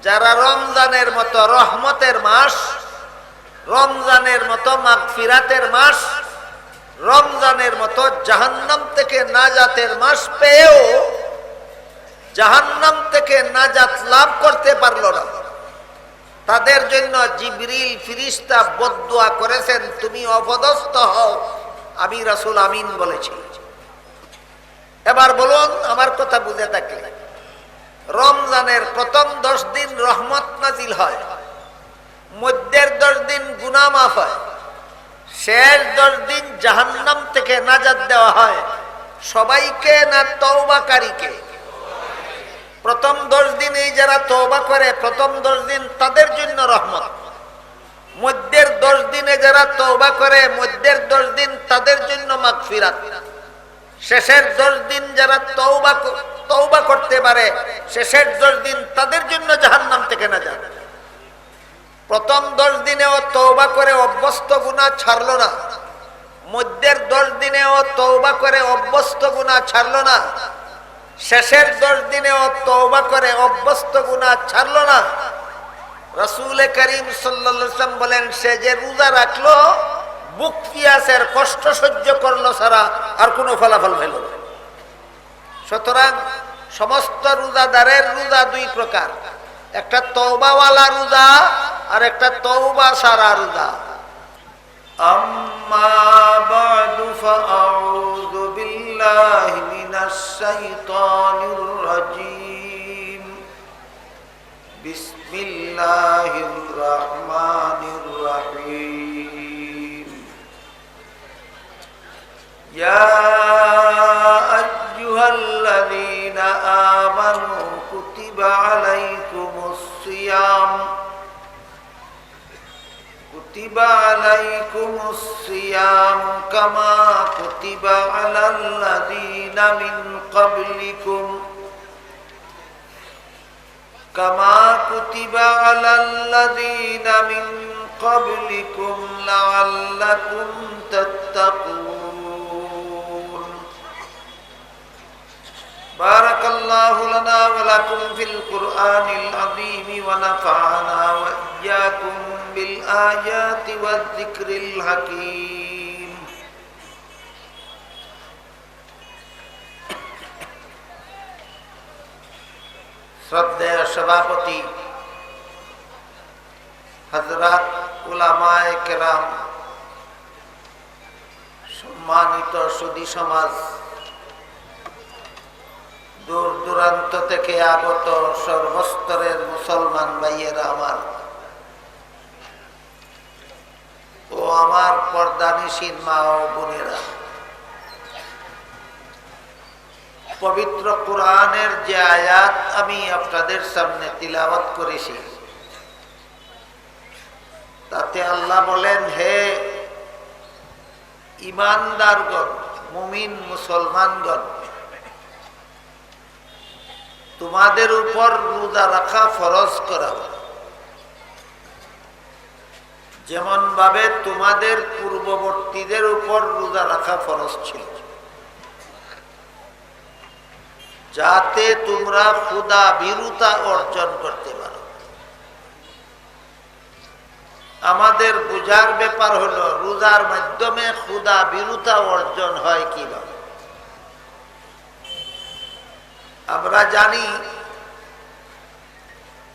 যারা রমজানের মতো রহমতের মাস, রমজানের মতো মাগফিরাতের মাস, রমজানের মতো জাহান্নাম থেকে নাজাতের মাস পেয়েও জাহান্নাম থেকে নাজাত লাভ করতে পারল না, তাদের জন্য জিবরিল ফিরিস্তা বদদুয়া করেছেন, তুমি অপদস্থ হও, আমি রাসূল আমিন বলেছি। এবার বলুন, আমার কথা বুঝে থাকলে, রমজানের প্রথম 10 দিন রহমত নাজিল হয়, মধ্যের 10 দিন গুনাহ মাফ হয়, শেষ 10 দিন জাহান্নাম থেকে নাজাত দেওয়া হয়। সবাইকে না তওবাকারীকে? প্রথম 10 দিন এই যারা তওবা করে, প্রথম 10 দিন তাদের জন্য রহমত। মধ্যের 10 দিনে যারা তওবা করে, মধ্যের 10 দিন তাদের জন্য মাগফিরাত। শেষের 10 দিন যারা তওবা করতে পারে, শেষের 10 দিন তাদের জন্য জাহান্নাম থেকে নাজাত। প্রথম 10 দিনেও তওবা করে অভ্যস্ত গুনাহ ছাড়লো না, মধ্যের 10 দিনেও তওবা করে অভ্যস্ত গুনাহ ছাড়লো না, শেষের 10 দিনেও তওবা করে অভ্যস্ত গুনাহ ছাড়লো না। রাসূল করিম সাল্লাল্লাহু আলাইহি ওয়াসাল্লাম বলেন, সে যে রোজা রাখলো, বুক পিয়াসের কষ্ট সহ্য করলো ছাড়া আর কোনো ফলাফল পেল না। সুতরাং সমস্ত রোজাদারের রোজা 2 প্রকার, একটা তওবাওয়ালা রোজা আর একটা তওবা সারা রোজা। আম্মা বা'দু ফাআউযু বিল্লাহি মিনাশ শাইতানির রাজীম। বিসমিল্লাহির রহমানির রহিম। ইয়া আইয়ুহাল্লাযীনা আমানু কুতিবা আলাইকুমুস সিয়াম কামা কুতিবা আলাল্লাযীনা মিন ক্বাবলিকুম লাআল্লাকুম তাত্তাকুন। বারাকাল্লাহু লানা ওয়া লাকুম ফিল কুরআনিল আযীম ওয়া নাফা'না ওয়া ইয়্যাকুম বিল আয়াতি ওয়াজ যিকরিল হাকীম। শ্রদ্ধেয় সভাপতি হযরত উলামায়ে কেরাম, সম্মানিত সুধী সমাজ, দূর দূরান্ত থেকে আগত সর্বস্তরের মুসলমান ভাইয়েরা আমার ও আমার পর্দানিশীন মা ও বোনেরা, পবিত্র কোরআনের যে আয়াত আমি আপনাদের সামনে তিলাওয়াত করেছি, তাতে আল্লাহ বলেন, হে ঈমানদারগণ, মুমিন মুসলমানগণ, তোমাদের উপর রোজা রাখা ফরজ করা হলো, যেমন ভাবে তোমাদের পূর্ববর্তীদের উপর রোজা রাখা ফরজ ছিল, যাতে তোমরা খোদা ভীরুতা অর্জন করতে পারো। আমাদের বুঝার ব্যাপার হলো, রোজার মাধ্যমে খোদা ভীরুতা অর্জন হয় কিভাবে। আমরা জানি,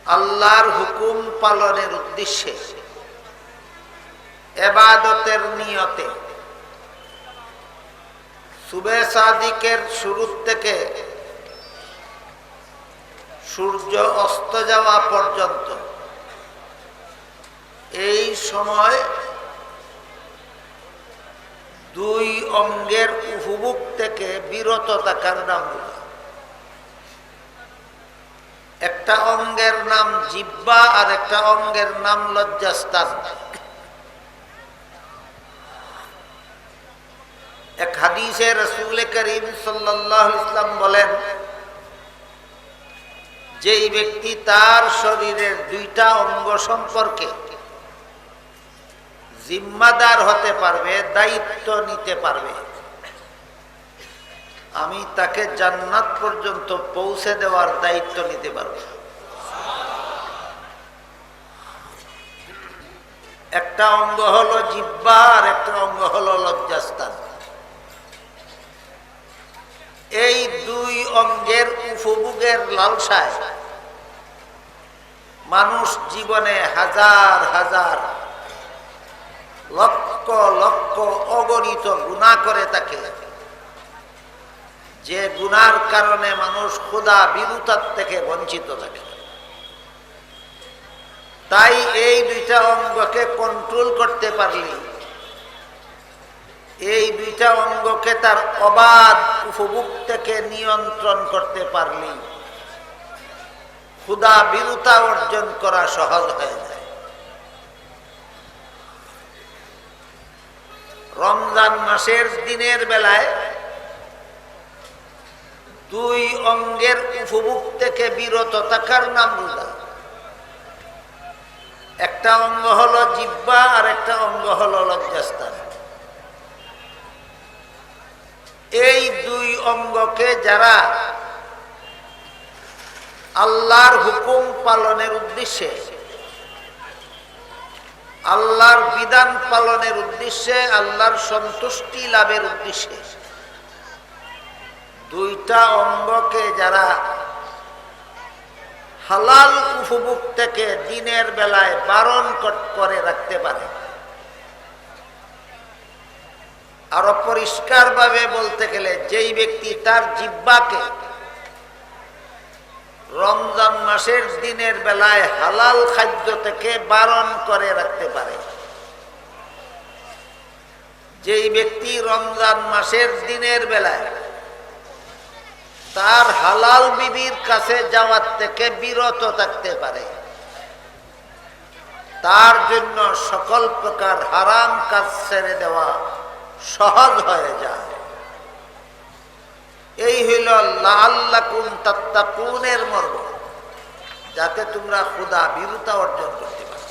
আল্লাহর হুকুম পালনের উদ্দেশ্যে, ইবাদতের নিয়তে সুবে সাদিকের শুরু থেকে সূর্য অস্ত যাওয়া পর্যন্ত এই সময় 2 অঙ্গের উপভোগ থেকে বিরত থাকার নাম রোজা। একটা অঙ্গের নাম জিহ্বা আর একটা অঙ্গের নাম লজ্জাস্থান। এক হাদিসে রাসূল করিম সাল্লাল্লাহু আলাইহি ওয়াসাল্লাম বলেন, যেই ব্যক্তি তার শরীরের 2টা অঙ্গ সম্পর্কে জিম্মাদার হতে পারবে, দায়িত্ব নিতে পারবে, আমি তাকে জান্নাত পর্যন্ত পৌঁছে দেওয়ার দায়িত্ব নিতে পারব। একটা অঙ্গ হলো জিহ্বা আর একটা অঙ্গ হলো লজ্জাস্থান। এই দুই অঙ্গের উপভোগের লালসায় মানুষ জীবনে হাজার হাজার লক্ষ লক্ষ অগণিত গুনাহ করে থাকে, যে গুনার কারণে মানুষ খোদা বিরুতার থেকে বঞ্চিত থাকে। তাই এই দুইটা অঙ্গকে কন্ট্রোল করতে পারলি, এই দুইটা অঙ্গকে তার অবাধ উপভোগ থেকে নিয়ন্ত্রণ করতে পারলি, খোদা বিরুতা অর্জন করা সহজ হয়ে যায়। রমজান মাসের দিনের বেলায় দুই অঙ্গের উপভোগ থেকে বিরত থাকার নাম রোজা। একটা অঙ্গ হলো জিহ্বা আর একটা অঙ্গ হলো লজ্জাস্থান। এই দুই অঙ্গকে যারা আল্লাহর হুকুম পালনের উদ্দেশ্যে, আল্লাহর বিধান পালনের উদ্দেশ্যে, আল্লাহর সন্তুষ্টি লাভের উদ্দেশ্যে দুইটা অঙ্গকে যারা হালাল উপভোগ থেকে দিনের বেলায় বারণ করে রাখতে পারে, আরো পরিষ্কার ভাবে বলতে গেলে যেই ব্যক্তি তার জিহ্বাকে রমজান মাসের দিনের বেলায় হালাল খাদ্য থেকে বারণ করে রাখতে পারে, যেই ব্যক্তি রমজান মাসের দিনের বেলায় তার হালাল বিবির কাছে যাওয়ার থেকে বিরত থাকতে পারে, তার জন্য সকল প্রকার হারাম কাজ ছেড়ে দেওয়া সহজ হয়ে যায়। এই হইল লাআল্লাকুম তাত্তাকুনের মর্ম, যাতে তোমরা খোদা বিরুতা অর্জন করতে পারো।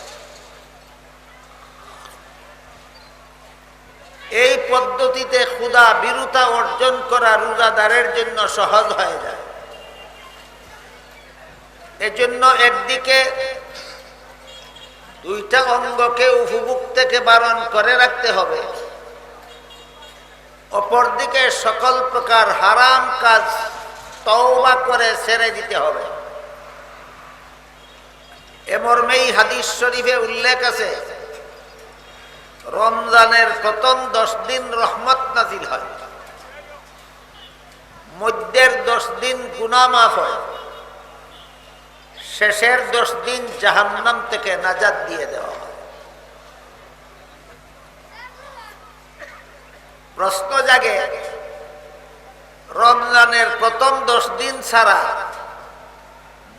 এই পদ্ধতিতে খোদা বিরুতা অর্জন করা রোজাদারের জন্য সহজ হয়ে যায়। এজন্য একদিকে দুইটা অঙ্গকে উপভোগ থেকে বারণ করে রাখতে হবে, অপরদিকে সকল প্রকার হারাম কাজ তওবা করে ছেড়ে দিতে হবে। এ মর্মেই হাদিস শরীফে উল্লেখ আছে, রমজানের প্রথম 10 দিন রহমত নাজিল হয়, মধ্যের 10 দিন গুনাহ মাফ হয়, শেষের 10 দিন জাহান্নাম থেকে নাজাত দিয়ে দেওয়া হয়। প্রশ্ন জাগে, রমজানের প্রথম 10 দিন ছাড়া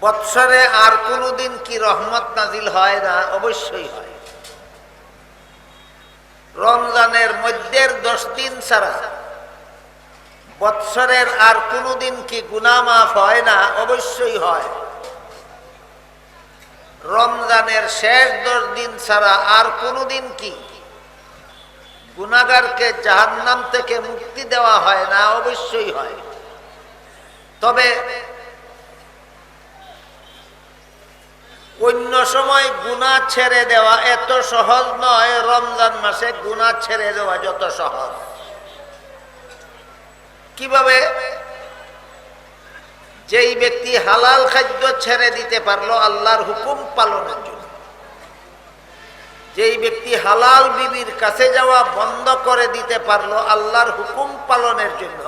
বৎসরে আর কোনো দিন কি রহমত নাজিল হয় না? অবশ্যই হয়। রমজানের মধ্যের 10 দিন ছাড়া বৎসরের আর কোনো দিন কি গুনাহ মাফ হয় না? অবশ্যই হয়। রমজানের শেষ 10 দিন ছাড়া আর কোনো দিন কি গুনাহগারকে জাহান্নাম থেকে মুক্তি দেওয়া হয় না? অবশ্যই হয়। তবে অন্য সময় গুনাহ ছেড়ে দেওয়া এত সহজ নয়, রমজান মাসে গুনাহ ছেড়ে দেওয়া যত সহজ। কিভাবে? যেই ব্যক্তি হালাল খাদ্য ছেড়ে দিতে পারলো আল্লাহর হুকুম পালনের জন্য, যেই ব্যক্তি হালাল বিবির কাছে যাওয়া বন্ধ করে দিতে পারলো আল্লাহর হুকুম পালনের জন্য,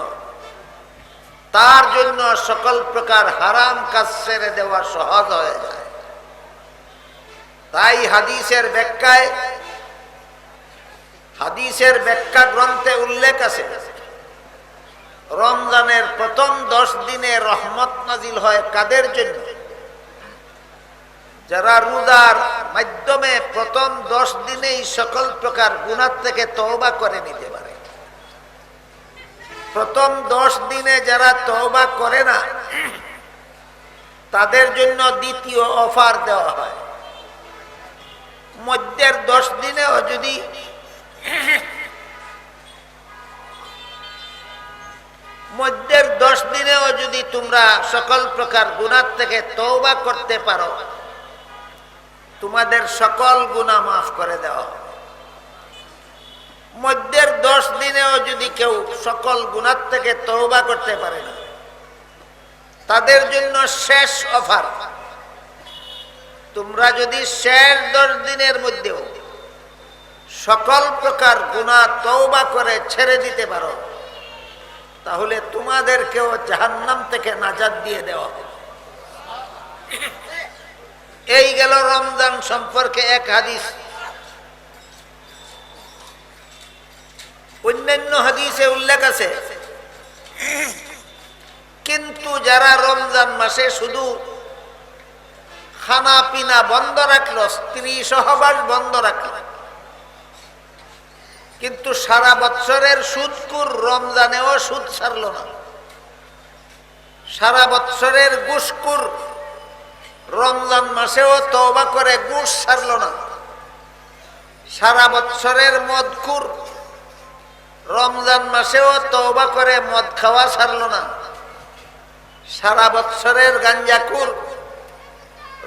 তার জন্য সকল প্রকার হারাম কাজ ছেড়ে দেওয়া সহজ হয়ে যায়। তাই হাদিসের ব্যাখ্যা গ্রন্থে উল্লেখ আছে, রমজানের প্রথম 10 দিনে রহমত নাজিল হয় কাদের জন্য? যারা রোজার মাধ্যমে প্রথম 10 দিনেই সকল প্রকার গুনাহ থেকে তওবা করে নিতে পারে। প্রথম 10 দিনে যারা তওবা করে না, তাদের জন্য দ্বিতীয় অফার দেওয়া হয়। মধ্যের 10 দিনেও যদি তোমরা সকল প্রকার গুনাহ থেকে তওবা করতে পারো, তোমাদের সকল গুনাহ মাফ করে দেওয়া হবে। মধ্যের 10 দিনেও যদি কেউ সকল গুনাহ থেকে তওবা করতে পারে না, তাদের জন্য শেষ অফার। তোমরা যদি শেষ 10 দিনের মধ্যেও সকল প্রকার গুনাহ তওবা করে ছেড়ে দিতে পারো, তাহলে তোমাদেরকেও জাহান্নাম থেকে নাজাত দিয়ে দেওয়া হবে। এই গেল রমজান সম্পর্কে এক হাদিস। অন্যান্য হাদিসে উল্লেখ আছে, কিন্তু যারা রমজান মাসে শুধু খানা পিনা বন্ধ রাখলো, স্ত্রী সহবাস বন্ধ রাখলো, কিন্তু সারা বৎসরের সুদকুর রমজানেও সুদ ছাড়লো না, সারা বৎসরের ঘুষকুর রমজান মাসেও তওবা করে ঘুষ ছাড়লো না, সারা বৎসরের মদকুর রমজান মাসেও তওবা করে মদ খাওয়া ছাড়লো না, সারা বৎসরের গাঞ্জাকুর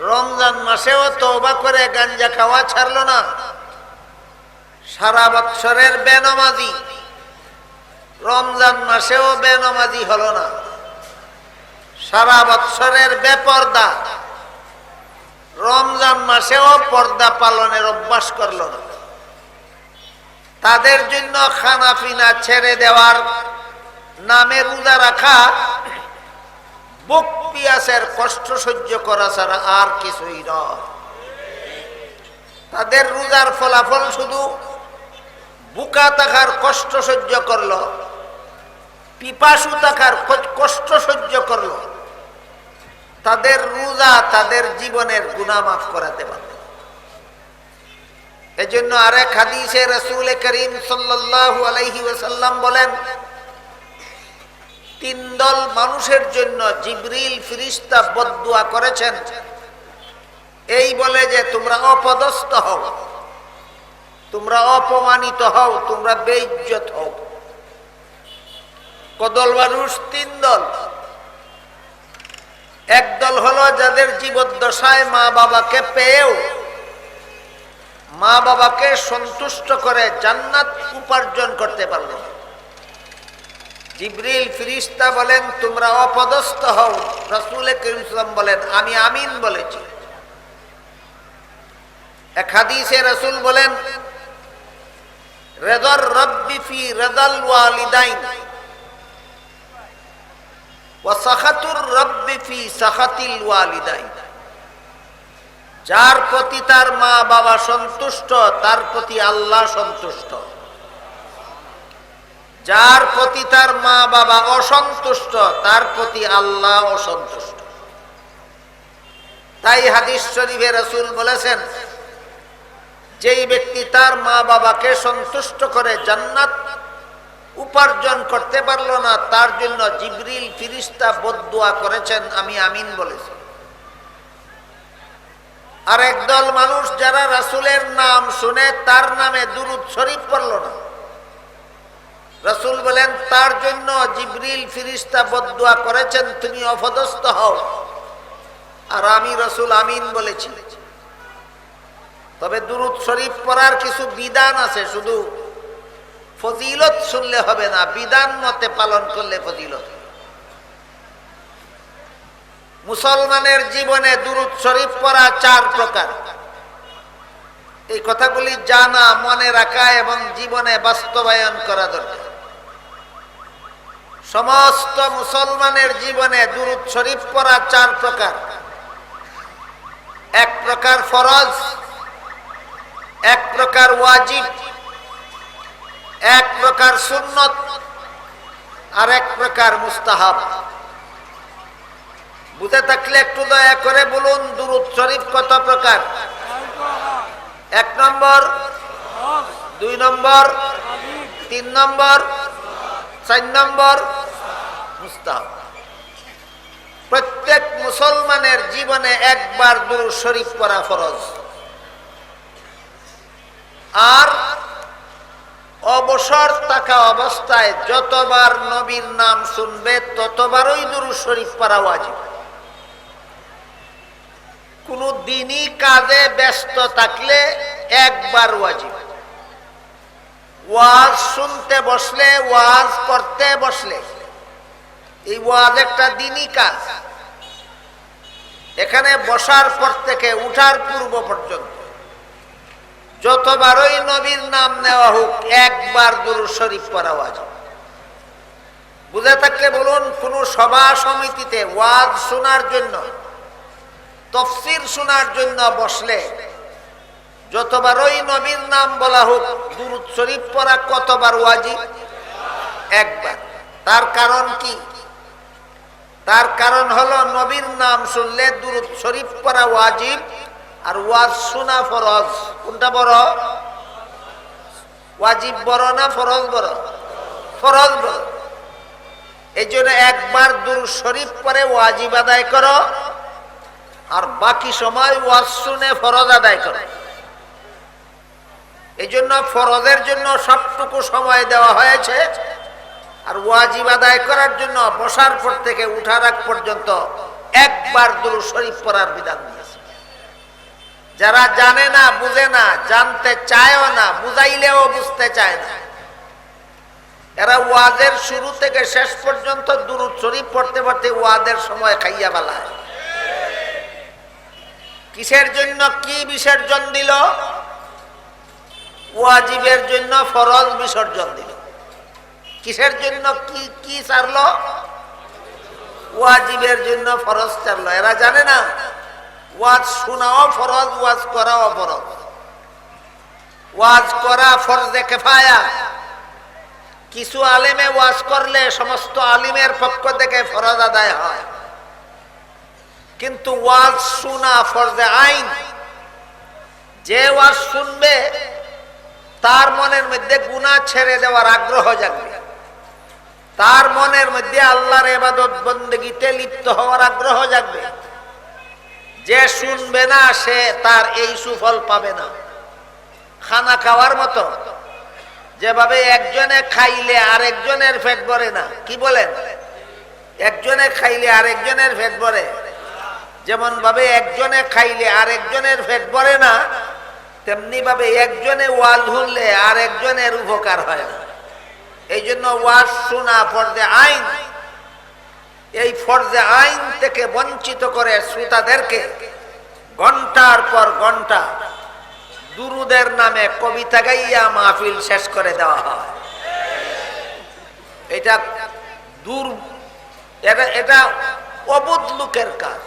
রমজান মাসেও তওবা করে গাঞ্জা খাওয়া ছাড়লো না, সারা বৎসরের বেনমাজি রমজান মাসেও বেনমাজি হলো না, সারা বৎসরের বেপর্দা রমজান মাসেও পর্দা পালনের অভ্যাস করলো না। তাদের জন্য খানা পিনা ছেড়ে দেওয়ার নামে রোজা রাখা বুক পিয়াসের কষ্ট সহ্য করা ছাড়া আর কিছুই নয়। তাদের রোজার ফলাফল শুধু বুকা থাকার কষ্ট সহ্য করলো, পিপাসু থাকার কষ্ট সহ্য করলো, তাদের রোজা তাদের জীবনের গুনাহ মাফ করাতে পারবে। এজন্য আরেক হাদিসে রাসূল করিম সাল্লাল্লাহু আলাইহি ওয়াসাল্লাম বলেন, 3 দল মানুষের জন্য জিবরিল ফেরেশতা বদদুয়া করেছেন, এই বলে যে তোমরা অপদস্থ হও, তোমরা অপমানিত হও, তোমরা বেইজ্জত হও। কদল মানুষ 3 দল। এক দল হলো যাদের জীবদ্দশায় মা বাবাকে পেয়েও মা বাবাকে সন্তুষ্ট করে জান্নাত উপার্জন করতে পারল। জিবরিল ফেরেশতা বলেন তোমরা অপদস্থ হও, রাসূল করিম সাল্লাল্লাহু আলাইহি ওয়াসাল্লাম বলেন আমি আমিন বলেছি। এক হাদিসে রাসূল বলেন, রিদার রাব্বি ফি রিদাল ওয়ালিদাইন ওয়া সাখাতুর রাব্বি ফি সাখাতিল ওয়ালিদাইন। যার প্রতি তার মা বাবা সন্তুষ্ট, তার প্রতি আল্লাহ সন্তুষ্ট। যার প্রতি তার মা বাবা অসন্তুষ্ট, তার প্রতি আল্লাহ অসন্তুষ্ট। তাই হাদিস শরীফে রাসূল বলেছেন, যেই ব্যক্তি তার মা বাবাকে সন্তুষ্ট করে জান্নাত উপার্জন করতে পারল না, তার জন্য জিবরিল ফেরেশতা বদদুয়া করেছেন, আমি আমিন বলেছি। আর একদল মানুষ যারা রাসূলের নাম শুনে তার নামে দুরূদ শরীফ পড়ল না, রাসূল বলেন তার জন্য জিবরিল ফেরেশতা বদদুয়া করেছেন, তুমি অপদস্থ হও। আর আমি রাসূল আমিন বলেছি। তবে দুরূদ শরীফ পড়ার কিছু বিধান আছে, শুধু ফজিলত শুনলে হবে না, বিধান মতে পালন করলে ফজিলত। মুসলমানের জীবনে দুরূদ শরীফ পড়া 4 প্রকার। এই কথাগুলি জানা, মনে রাখা এবং জীবনে বাস্তবায়ন করা দরকার। সমস্ত মুসলমানের জীবনে দুরূদ শরীফ পড়া 4 প্রকার। 1 প্রকার ফরজ, 1 প্রকার ওয়াজিব, 1 প্রকার সুন্নত, আর 1 প্রকার মুস্তাহাব। বুঝে থাকলে একটু দয়া করে বলুন দুরূদ শরীফ কত প্রকার? 1 নম্বর, 2 নম্বর, 3 নম্বর, 4 নম্বর মুস্তাহাব। প্রত্যেক মুসলমানের জীবনে একবার দুরূদ শরীফ পড়া ফরজ। আর অবসর থাকা অবস্থায় যতবার নবীর নাম শুনবে ততবারই দুরূদ শরীফ পড়া ওয়াজিব। কোন দিনই কাজে ব্যস্ত থাকলে একবার ওয়াজিব। ওয়াজ শুনতে বসলে, ওয়াজ করতে বসলে, এই ওয়াজ একটা দিনই কাজ। এখানে বসার পর থেকে উঠার পূর্ব পর্যন্ত যতবারই নবীর নাম নেওয়া হোক একবার দুরূদ শরীফ পড়া ওয়াজিব। বুঝে থাকলে বলুন, কোন সভা সমিতিতে ওয়াজ শোনার জন্য, তাফসীর শোনার জন্য বসলে যতবারই নবীর নাম বলা হোক দুরূদ শরীফ পড়া কতবার ওয়াজিব? একবার। তার কারণ কি? তার কারণ হলো নবীর নাম শুনলে দুরূদ শরীফ পড়া ওয়াজিব, আর ওয়াজ শোনা ফরজ। কোনটা বড়? ওয়াজিব বড় না ফরজ বড়? ফরজ বড়। এই জন্য একবার দুরূদ শরীফ পড়ে ওয়াজিব আদায় করো, আর বাকি সময় ওয়াজ শুনে ফরজ আদায় করো। এই জন্য ফরজের জন্য সবটুকু সময় দেওয়া হয়েছে, আর ওয়াজিব আদায় করার জন্য বসার পর থেকে উঠার আগ পর্যন্ত একবার দুরূদ শরীফ পড়ার বিধান দিয়েছে। যারা জানে না, বুঝে না, জানতে চায়ও না, বুঝাইলেও বুঝতে চায় না, এরা ওয়াজের শুরু থেকে শেষ পর্যন্ত দুরূদ শরীফ পড়তে পড়তে ওয়াজের সময় খাইয়া ফেলায়। কিসের জন্য কি বিসর্জন দিল? ওয়াজিবের জন্য ফরজ বিসর্জন দিল। কিসের জন্য কি কি ছাড়লো? ওয়াজিবের জন্য ফরজ ছাড়লো। এরা জানে না ওয়াজ শোনাও ফরজ, ওয়াজ করাও ফরজ। ওয়াজ করা ফরজে কিফায়া। কিছু আলেমে ওয়াজ করলে সমস্ত আলিমের পক্ষ থেকে ফরজ আদায় হয়, কিন্তু ওয়াজ শোনা ফরজে আইন। যে ওয়াজ শুনবে তার মনের মধ্যে গুনাহ ছেড়ে দেওয়ার আগ্রহ জাগবে, তার মনের মধ্যে আল্লাহর ইবাদত বন্দেগীতে লিপ্ত হওয়ার আগ্রহ জাগবে। যে শুনবে না সে তার এই সুফল পাবে না। খানা খাওয়ার মতো, যেভাবে একজনে খাইলে আরেকজনের পেট ভরে না, কি বলেন? একজনে খাইলে আরেকজনের পেট ভরে, যেমন ভাবে একজনে খাইলে আরেকজনের পেট ভরে না, তেমনি ভাবে একজনে ওয়াজ শুনলে আরেকজনের উপকার হয় না। এই জন্য ওয়াজ শোনা ফরজে আইন। এই ফরজে আইন থেকে বঞ্চিত করে শ্রোতাদেরকে ঘন্টার পর ঘন্টা দুরুদের নামে কবিতা গাইয়া মাহফিল শেষ করে দেওয়া হয়। এটা অবুধ লোকের কাজ,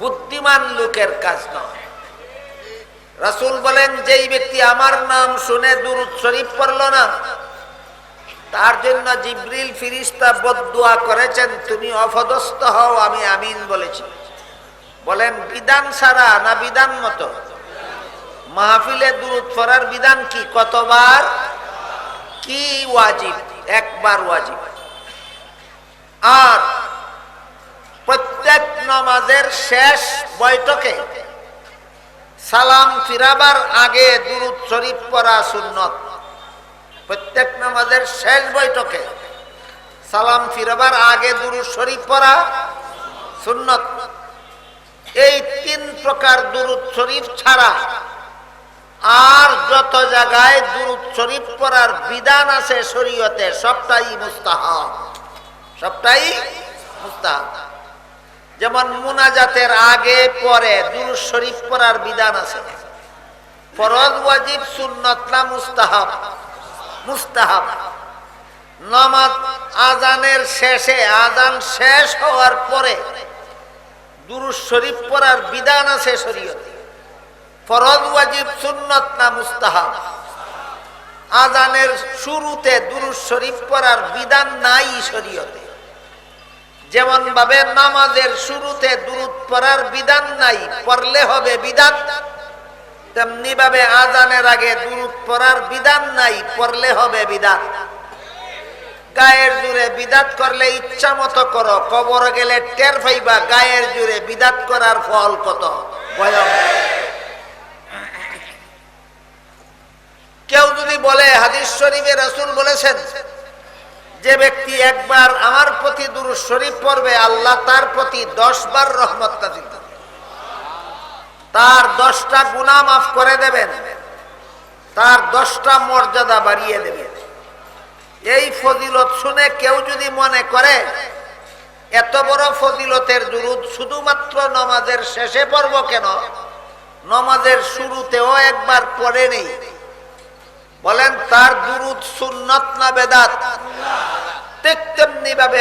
বুদ্ধিমান লোকের কাজ নয়। রাসূল বলেন, যেই ব্যক্তি আমার নাম শুনে দুরূদ শরীফ পড়ল না, তার জন্য জিবরিল ফেরেশতা বদদুয়া করেছেন, তুমি অপদস্থ হও, আমি আমিন বলেছি। বলেন বিধান ছাড়া না বিধান মতো? মাহফিলে দুরূদ পড়ার বিধান কি? কতবার? কি ওয়াজিব? একবার ওয়াজিব। আর প্রত্যেক নামাজের শেষ বৈঠকে সালাম ফিরাবার আগে দুরূদ শরীফ পড়া সুন্নত। প্রত্যেক নামাজের শেষ বৈঠকে সালাম ফিরাবার আগে দুরূদ শরীফ পড়া সুন্নত। এই তিন প্রকার দুরূদ শরীফ ছাড়া আর যত জায়গায় দুরূদ শরীফ পড়ার বিধান আছে শরীয়তে, সবটাই মুস্তাহাব, সবটাই মুস্তাহাব। যেমন মুনাজাতের আগে পরে দুরূদ শরীফ পড়ার বিধান আছে। ফরজ, ওয়াজিব, সুন্নত না মুস্তাহাব? মুস্তাহাব। নামাজ আজানের শেষে, আজান শেষ হওয়ার পরে দুরূদ শরীফ পড়ার বিধান আছে শরীয়তে। ফরজ, ওয়াজিব, সুন্নত না মুস্তাহাব? আজানের শুরুতে দুরূদ শরীফ পড়ার বিধান নাই শরীয়তে। যেমন ভাবে নামাজের শুরুতে দুরূদ পড়ার বিধান নাই, পড়লে হবে বিদাত, তেমনি ভাবে আজানের আগে দুরূদ পড়ার বিধান নাই, পড়লে হবে বিদাত। গায়ের জোরে বিদাত করলে ইচ্ছা মতো করো, কবর গেলে টের পাইবা গায়ের জোরে বিদাত করার ফল কত ভয়ঙ্কর। কেউ যদি বলে হাদিস শরীফে রাসূল বলেছেন, যে ব্যক্তি একবার আমার প্রতি দুরূদ শরীফ পড়বে, আল্লাহ তার প্রতি 10 বার রহমত নাযিল করবে। তার 10টা গুনাহ মাফ করে দেবেন, তার 10টা মর্যাদা বাড়িয়ে দেবেন। এই ফজিলত শুনে কেউ যদি মনে করে এত বড় ফজিলতের দুরূদ শুধুমাত্র নামাজের শেষে পড়ব কেন, নামাজের শুরুতেও একবার পড়ে নেই, বলেন তার দুরূদ সুন্নাত না বেদাত? ঠিক তেমনি ভাবে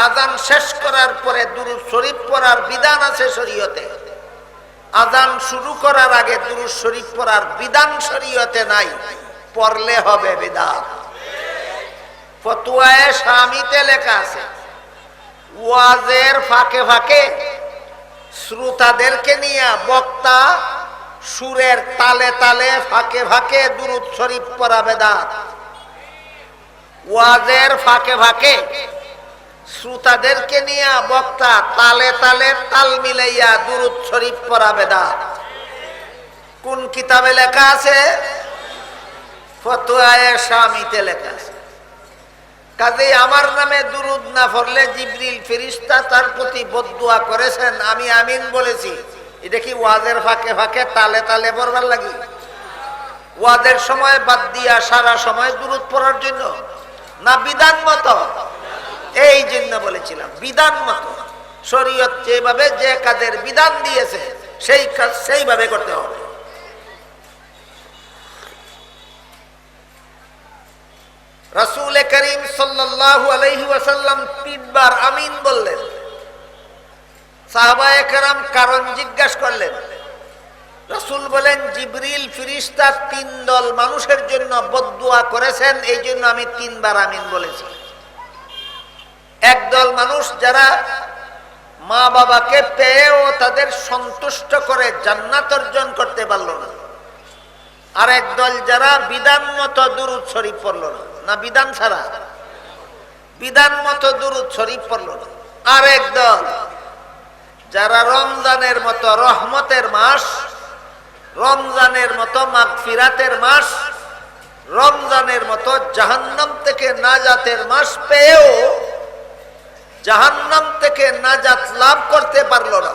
আজান শেষ করার পরে দুরূদ শরীফ পড়ার বিধান আছে শরীয়তে। আজান শুরু করার আগে দুরূদ শরীফ পড়ার বিধান শরীয়তে নাই, পড়লে হবে বিদআত। ফতোয়ায়ে শামিতে লেখা আছে ওয়াজের ফাঁকে ফাঁকে শ্রোতাদেরকে নিয়ে বক্তা সুরের তালে তালে ফাঁকে ফাঁকে দুরূদ শরীফ পড়া বিদআত। ওয়াজের ফাঁকে ফাঁকে শ্রোতাদেরকে নিয়ে বক্তা তালে তালে তাল মিলাইয়া দুরূদ শরীফ পড়া বিদআত। কোন কিতাবে লেখা আছে? ফতোয়ায়ে শামিতে লেখা আছে। কাজেই আমার নামে দুরূদ না পড়লে জিবরিল ফেরেশতা তার প্রতি বদদুয়া করেছেন, আমি আমিন বলেছি। এটা কি ওয়াজের ফাঁকে ফাঁকে তালে তালে পড়বার লাগি? ওয়াজের সময় বাদ দিয়া সারা সময় দুরূদ পড়ার জন্য না বিধান মতো? এই জন্য বলেছিলাম বিধান মতো। শরীয়ত যেভাবে যে কাজের বিধান দিয়েছে সেই কাজ সেইভাবে করতে হবে। রাসূল করিম সাল্লাল্লাহু আলাইহি ওয়াসাল্লাম 3 বার আমিন বললেন। সাহাবায়ে কেরাম কারণ জিজ্ঞাসা করলেন। রাসূল বলেন জিবরিল ফেরেশতা 3 দল মানুষের জন্য বদদুয়া করেছেন, এই জন্য আমি 3 বার আমিন বলেছি। একদল মানুষ যারা মা বাবাকে পেয়েও তাদের সন্তুষ্ট করে জান্নাত অর্জন করতে পারল না, আর একদল যারা বিধান মতো দুরূদ শরীফ পড়ল না, না বিধান ছাড়া বিধান মতো দুরূদ শরীফ পড়ল না। আর একদল যারা রমজানের মতো রহমতের মাস, রমজানের মতো মাগফিরাতের মাস, রমজানের মতো জাহান্নাম থেকে নাজাতের মাস পেয়েও জাহান্নাম থেকে নাজাত লাভ করতে পারল না,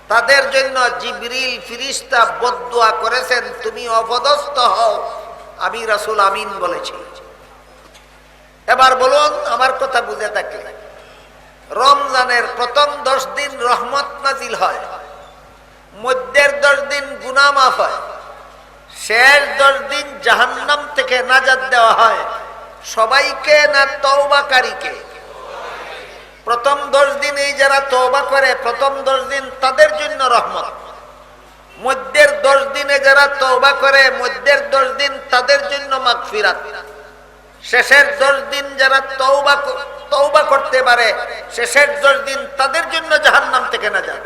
তাদের জন্য জিবরিল ফেরেশতা বদদুয়া করেছেন, তুমি অপদস্থ হও, আমি রাসূল আমিন বলেছি। এবার বলুন আমার কথা বুঝে থাকলে, রমজানের প্রথম 10 দিন রহমত নাজিল হয়, মধ্যের 10 দিন গুনাহ মাফ হয়, শেষ 10 দিন জাহান্নাম থেকে নাজাত দেওয়া হয়। সবাইকে না তওবাকারীকে? প্রথম 10 দিন এই যারা তওবা করে প্রথম 10 দিন তাদের জন্য রহমত, মধ্যের 10 দিনে যারা তওবা করে মধ্যের 10 দিন তাদের জন্য মাগফিরাত, শেষের 10 দিন যারা তওবা করতে পারে শেষের 10 দিন তাদের জন্য জাহান্নাম থেকে নাজাত।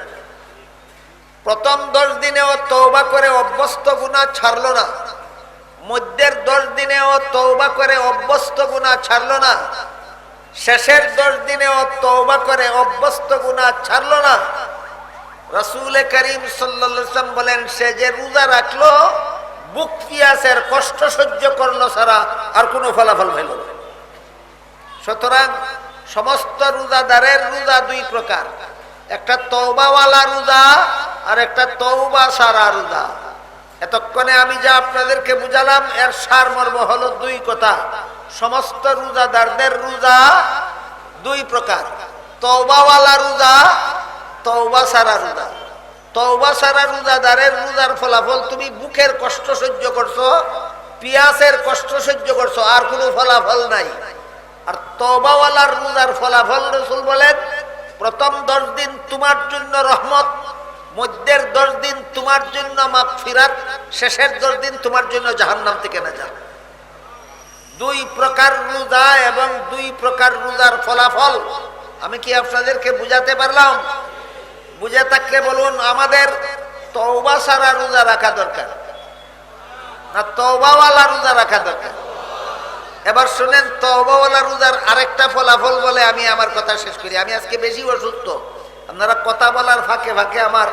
প্রথম 10 দিনেও তওবা করে অভ্যস্ত গুনাহ ছাড়লো না, মধ্যের 10 দিনেও তওবা করে অভ্যস্ত গুনাহ ছাড়লো না, শেষের 10 দিনেও তওবা করে অভ্যস্ত গুনাহ ছাড়লো না, রাসূল করিম সাল্লাল্লাহু আলাইহি ওয়াসাল্লাম বলেন সে যে রোজা রাখলো বুক পিয়াসের কষ্ট সহ্য করলো ছাড়া আর কোনো ফলাফল হইল না। সুতরাং সমস্ত রোজাদারের রোজা 2 প্রকার, একটা তওবাওয়ালা রোজা আর একটা তওবা ছাড়া রোজা। এতক্ষণে আমি যা আপনাদেরকে বুঝালাম এর সারমর্ম হলো 2 কথা। সমস্ত রোজাদারদের রোজা 2 প্রকার, তওবাওয়ালা রোজা, তওবা ছাড়া রোজা। তওবা ছাড়া রোজাদারের রোজার ফলাফল তুমি বুকের কষ্ট সহ্য করছো, পিয়াসের কষ্ট সহ্য করছো, আর কোনো ফলাফল নাই। আর তওবাওয়ালার রোজার ফলাফল রাসূল বলেন প্রথম 10 দিন তোমার জন্য রহমত, মধ্যের 10 দিন তোমার জন্য মাগফিরাত, শেষের 10 দিন তোমার জন্য জাহান্নাম থেকে নাজাত। 2 প্রকার রোজা এবং 2 প্রকার রোজার ফলাফল আমি কি আপনাদেরকে বুঝাতে পারলাম? বুঝে থাকলে বলুন আমাদের তওবা ছাড়া রোজা রাখা দরকার না তওবাওয়ালা রোজা রাখা দরকার? এবার শুনেন তওবাওয়ালা রোজার আরেকটা ফলাফল বলে আমি আমার কথা শেষ করি। আমি আজকে বেশি অসুস্থ, আপনারা কথা বলার ফাঁকে ফাঁকে আমার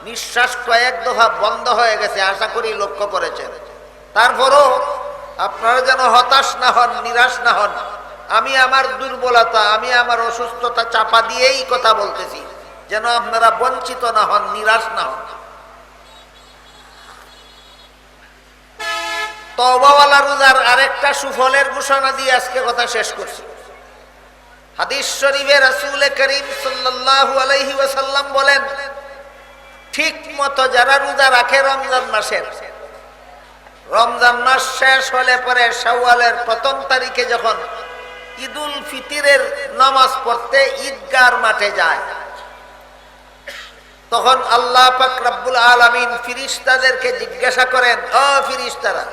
নিঃশ্বাস কয়েক দফা বন্ধ হয়ে গেছে, আশা করি লক্ষ্য করেছেন। তারপরও আপনারা যেন হতাশ না হন, নিরাশ না হন। আমি আমার দুর্বলতা, আমি আমার অসুস্থতা চাপা দিয়েই কথা বলতেছি, যেন আপনারা বঞ্চিত না হন, নিরাশ না হন। তওবাওয়ালা রোজার আরেকটা সুফলের ঘোষণা দিয়ে আজকে কথা শেষ করছি। হাদিস শরীফে রাসূল করিম সাল্লাল্লাহু আলাইহি ওয়াসাল্লাম বলেন, ঠিক মতো যারা রোজা রাখে রমজান মাসের, রমজান মাস শেষ হলে পরে শাওয়ালের প্রথম তারিখে যখন ঈদুল ফিতরের নামাজ পড়তে ঈদগাহর মাঠে যায়, তখন আল্লাহ পাক রব্বুল আলামিন ফেরেশতাদেরকে জিজ্ঞাসা করেন, ও ফেরেশতারা,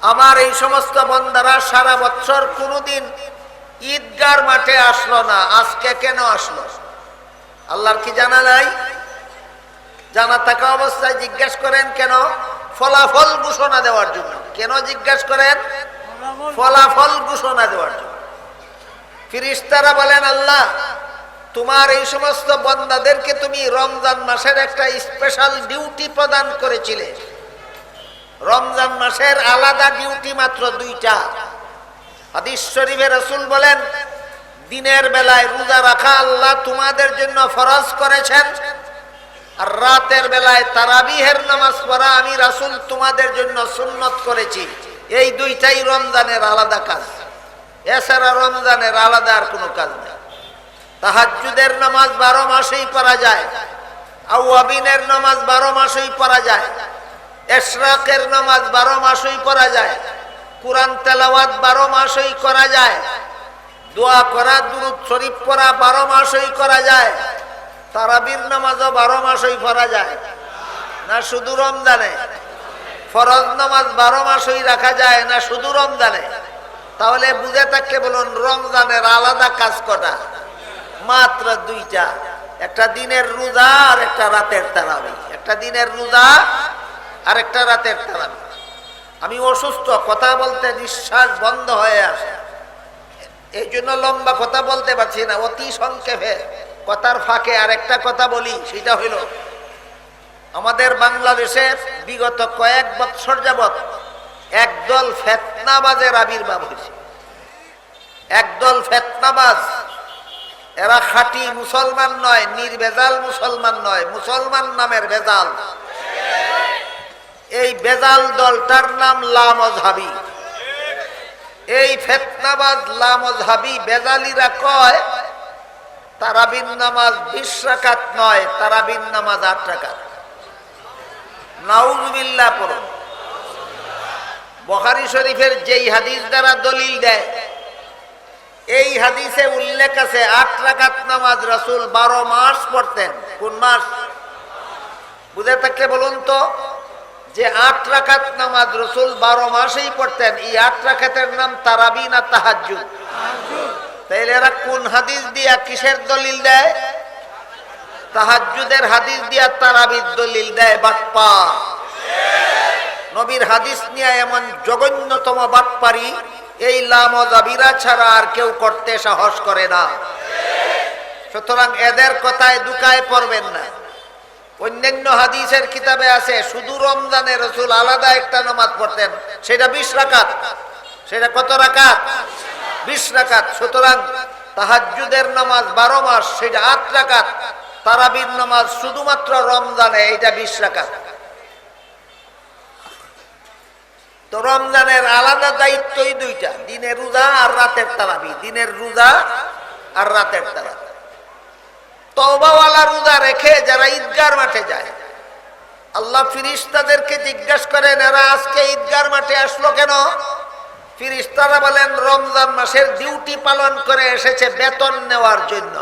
আমার এই সমস্ত বান্দারা সারা বছর কোনোদিন ঈদগাহর মাঠে আসলো না, আজকে কেন আসলো? আল্লাহর কি জানা নাই? জানা থাকা অবস্থায় জিজ্ঞাসা করেন কেন? ফলাফল ঘোষণা দেওয়ার জন্য। কেন জিজ্ঞাসা করেন? ফলাফল ঘোষণা দেওয়ার জন্য। ফেরেশতারা বলেন, আল্লাহ, তোমার এই সমস্ত বান্দাদেরকে তুমি রমজান মাসের একটা স্পেশাল ডিউটি প্রদান করেছিলে। রমজান মাসের আলাদা ডিউটি মাত্র দুইটা। হাদিস শরীফে রাসূল বলেন, দিনের বেলায় রোজা রাখা আল্লাহ তোমাদের জন্য ফরজ করেছেন, আর রাতের বেলায় তারাবিহের নামাজ পড়া আমি রাসূল তোমাদের জন্য সুন্নত করেছি। এই দুইটাই রমজানের আলাদা কাজ, এছাড়া রমজানের আলাদা আর কোনো কাজ নেই। তাহাজ্জুদের নামাজ 12 মাসেই পড়া যায়, আওয়াবিনের নামাজ 12 মাসেই পড়া যায়, ইশরাকের নামাজ 12 মাসেই পড়া যায়, কুরআন তেলাওয়াত 12 মাসেই করা যায়, দোয়া করা, দুরূদ শরীফ পড়া 12 মাসেই করা যায়, তারাবির নামাজও 12 মাসেই পড়া যায়। না শুধু রমজানে? ফরজ নামাজ 12 মাসেই রাখা যায়, না শুধু রমজানে? তাহলে বুঝে থাকলে বলুন, রমজানের আলাদা কাজ কটা? মাত্র দুইটা। একটা দিনের রোজা আর একটা রাতের তারাবি। একটা দিনের রোজা আর একটা রাতের তারাবি। আমি অসুস্থ, কথা বলতে নিঃশ্বাস বন্ধ হয়ে আসে, এই জন্য লম্বা কথা বলতে পারছি না, অতি সংক্ষেপে কথার ফাঁকে আরেকটা কথা বলি। সেটা হইল, আমাদের বাংলাদেশে বিগত কয়েক বছর যাবৎ একদল ফিতনাবাজের আবির্ভাব হয়েছে। একদল ফিতনাবাজ, এরা খাঁটি মুসলমান নয়, নির্ভেজাল মুসলমান নয়, মুসলমান নামের ভেজাল। এই ভেজাল দলটার নাম লামজহাবি। এই ফিতনাবাজ লামজহাবি বেজালিরা কয় তারাবির নামাজ 20 রাকাত নয়, তারাবির নামাজ 8 রাকাত। নাউজুবিল্লাহ পড়ুন। বুখারী শরীফের যেই হাদিস দ্বারা দলিল দেয়, এই হাদিসে উল্লেখ আছে 8 রাকাত নামাজ রাসূল 12 মাস পড়তেন। কোন মাস? বুঝে থাকলে বলুন তো, যে 8 রাকাত নামাজ রাসূল 12 মাসেই পড়তেন, এই 8 রাকাতের নাম তারাবি না তাহাজ্জুদ? তাইলে এরা কোন হাদিস দিয়া কিসের দলিল দেয়? তাহাজ্জুদের হাদিস দিয়া তারাবির দলিল দেয়। বাটপার। নবীর হাদিস নিয়ে এমন জঘন্যতম বাটপারি এই লামজাবিরা ছাড়া আর কেউ করতে সাহস করে না। সুতরাং এদের কথায় দুকায় পড়বেন না। অন্যান্য হাদিসের কিতাবে আছে শুধু রমজানে রাসূল আলাদা একটা নামাজ পড়তেন, সেটা 20 রাকাত। সেটা কত রাকাত? 20 রাকাত। সুতরাং তাহাজ্জুদের নামাজ 12 মাস, সেটা 8 রাকাত। তারাবির নামাজ শুধুমাত্র রমজানে, এটা 20 রাকাত। তো রমজানের আলাদা দায়িত্বই দুইটা, দিনের রোজা আর রাতের তারাবি। দিনের রোজা আর রাতের তারাবি। তওবাওয়ালা রোজা রেখে যারা ঈদগাহর মাঠে যায়, আল্লাহ ফেরেশতাদেরকে জিজ্ঞাসা করেন, এরা আজকে ঈদগাহর মাঠে আসলো কেন? ফেরেশতারা বলেন, রমজান মাসের ডিউটি পালন করে এসেছে বেতন নেওয়ার জন্য।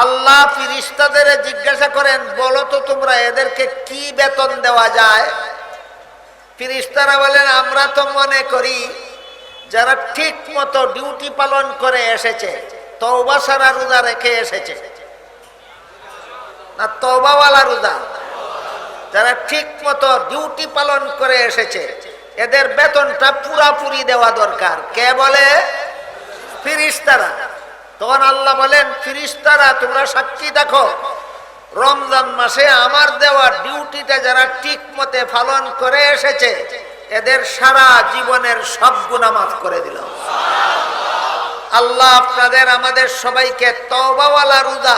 আল্লাহ ফেরেশতাদের জিজ্ঞাসা করেন, বলো তো তোমরা এদেরকে কি বেতন দেওয়া যায়? ফেরেশতারা বলেন, আমরা তো মনে করি যারা ঠিক মতো ডিউটি পালন করে এসেছে, তওবা সারা রোজা রেখে এসেছে, না তওবাওয়ালা রোজা, যারা ঠিক মতো ডিউটি পালন করে এসেছে, এদের বেতনটা পুরাপুরি দেওয়া দরকার। কে বলে? ফেরেশতারা। তখন আল্লাহ বলেন, ফেরেশতারা তোমরা সাক্ষী দেখো, রমজান মাসে আমার দেওয়া ডিউটিটা যারা ঠিক মতে পালন করে এসেছে, এদের সারা জীবনের সব গুনাহ মাফ করে দিল। আল্লাহ আপনাদের আমাদের সবাইকে তওবাওয়ালা রোজা,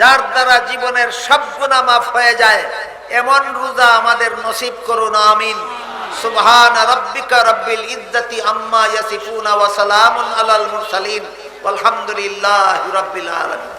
যার দ্বারা জীবনের সব গুনাহ মাফ হয়ে যায়, এমন রোজা আমাদের নসিব করুন। আমিন। সুবহানা রাব্বিকা রাব্বিল ইজ্জাতি আম্মা ইয়াসিফুনা ওয়া সালামুন আলাল মুরসালিন ওয়ালহামদুলিল্লাহি রাব্বিল আলামিন।